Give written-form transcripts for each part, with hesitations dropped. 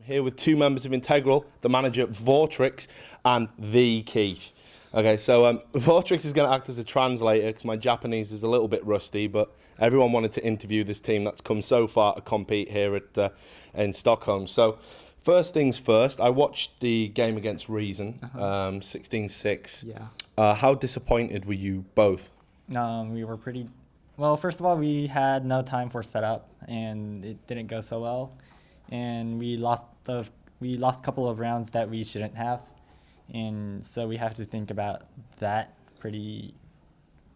here with two members of Integral, the manager Vortrix and the Keith. Okay, so Vortrix is going to act as a translator because my Japanese is a little bit rusty, but everyone wanted to interview this team that's come so far to compete here at in Stockholm. So first things first, I watched the game against Reason, 16-6. Yeah. How disappointed were you both? We were pretty... Well, first of all, we had no time for setup, and it didn't go so well. And we lost a couple of rounds that we shouldn't have. And so we have to think about that pretty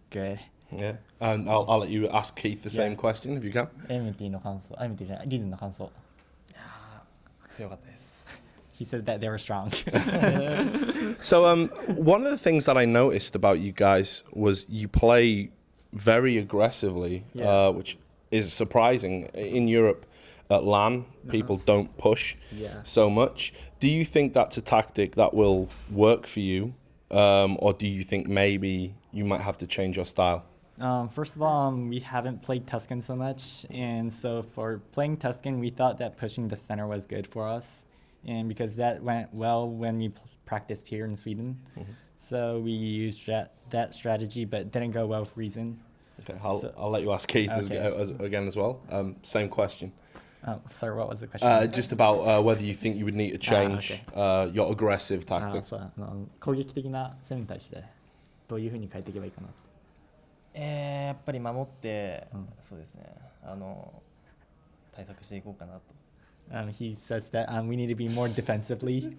good. Yeah, and I'll let you ask Keith the same question if you can. MT の感想、MT じゃない、リズンの感想。いやー、強かったです。He said that they were strong. So one of the things that I noticed about you guys was you play very aggressively, which is surprising. In Europe, at LAN, people don't push so much. Do you think that's a tactic that will work for you, or do you think maybe you might have to change your style? First of all, we haven't played Tuscan so much, and so for playing Tuscan, we thought that pushing the center was good for us, and because that went well when we practiced here in Sweden. So we used that strategy, but it didn't go well for Reason. Okay, I'll let you ask Keith again as well. Same question. Sorry, what was the question? Just about whether you think you would need to change your aggressive tactics. 攻撃的な攻めに対してどういうふうに変えていけばいいかな。やっぱり守って、そうですね。対策していこうかなと。He says that we need to be more defensively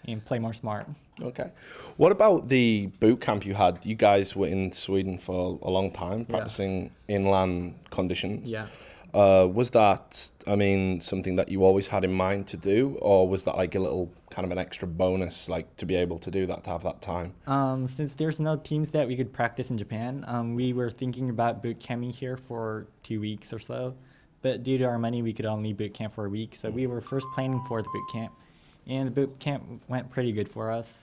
and play more smart. Okay. What about the boot camp you had? You guys were in Sweden for a long time, practicing in LAN conditions. Yeah. Was that, I mean, something that you always had in mind to do, or was that like a little kind of an extra bonus, like to be able to do that, to have that time? Since there's no teams that we could practice in Japan, we were thinking about boot camping here for 2 weeks or so. But due to our money, we could only boot camp for a week. So we were first planning for the boot camp. And the boot camp went pretty good for us.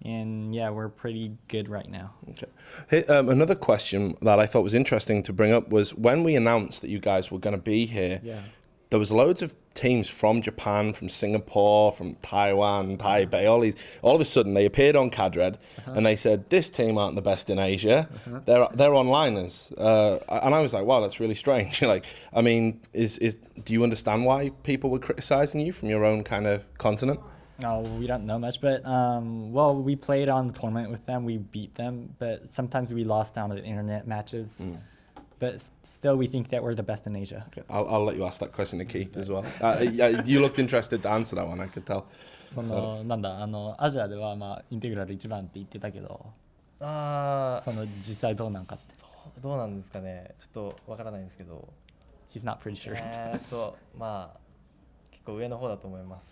And yeah, we're pretty good right now. Okay. Hey, another question that I thought was interesting to bring up was when we announced that you guys were going to be here, there was loads of teams from Japan, from Singapore, from Taiwan, Taipei, all of a sudden they appeared on Cadred and they said, this team aren't the best in Asia, they're onliners. And I was like, wow, that's really strange. Like, I mean, do you understand why people were criticizing you from your own kind of continent? No, we don't know much, but well, we played on the tournament with them, we beat them, but sometimes we lost down to the internet matches. But still, we think that we're the best in Asia. Okay. I'll let you ask that question to Keith as well. You looked interested to answer that one, I could tell. なんだアジアではまあインテグラル一番って言ってたけど、実際どうなんかって。どうなんですかね。ちょっとわからないんですけど。He's not pretty sure. まあ結構上の方だと思います。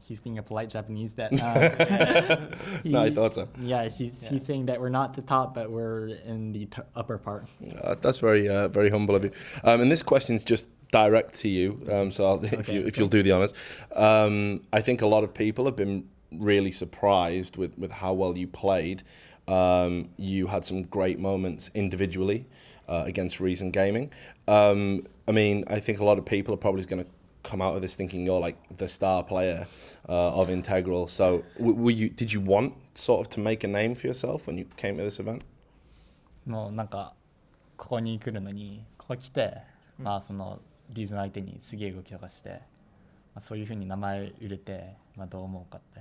He's being a polite Japanese that no, I thought so. Yeah, he's saying that we're not the top, but we're in the upper part. That's very very humble of you. And this question's just direct to you, so if you'll do the honors. I think a lot of people have been really surprised with how well you played. You had some great moments individually against Reason Gaming. I mean, I think a lot of people are probably going to come out of this thinking you're like the star player of Integral. So did you want sort of to make a name for yourself when you came to this event? もうなんかここに来るのにここ来て、まあそのリーズの相手にすげえ動きとかして、まあ、そういう風に名前売れて、まあどう思うかって。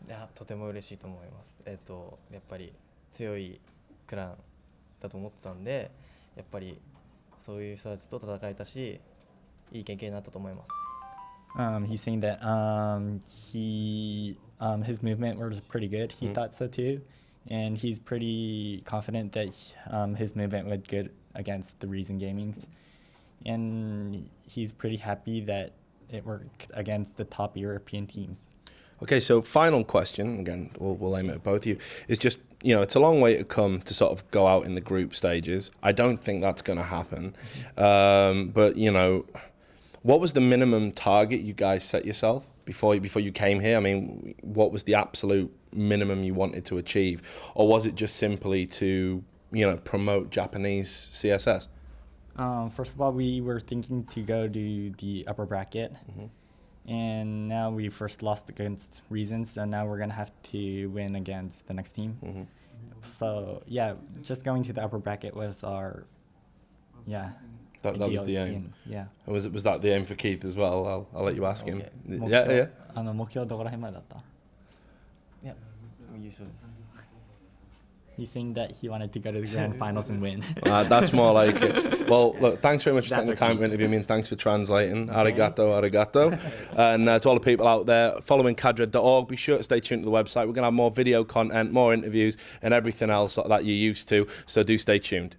いやとても嬉しいと思います。やっぱり強いクランだと思ってたんで、やっぱりそういう人たちと戦えたし。いい経験になったと思います。He's saying that his movement was pretty good. He thought so too, and he's pretty confident that his movement was good against the Reason Gamings, and he's pretty happy that it worked against the top European teams. Okay, so final question, again, we'll aim it at both of you, is just, you know, it's a long way to come to sort of go out in the group stages. I don't think that's going to happen, but, you know, what was the minimum target you guys set yourself before you came here? I mean, what was the absolute minimum you wanted to achieve? Or was it just simply to, you know, promote Japanese CSS? First of all, we were thinking to go to the upper bracket. And now we first lost against Reasons, so now we're going to have to win against the next team. Mhm. So, yeah, just going to the upper bracket was our, yeah. That was ideal the aim. team. Yeah. And was that the aim for Keith as well? I'll let you ask him. Okay. Yeah, yeah. 目標どこら辺までだった？いや優勝です He's saying that he wanted to go to the grand finals and win. That's more like it. Well, look, thanks very much for That's taking the time okay. to interview me, and thanks for translating. Arigato, arigato. And to all the people out there, following cadre.org, be sure to stay tuned to the website. We're going to have more video content, more interviews, and everything else that you're used to, so do stay tuned.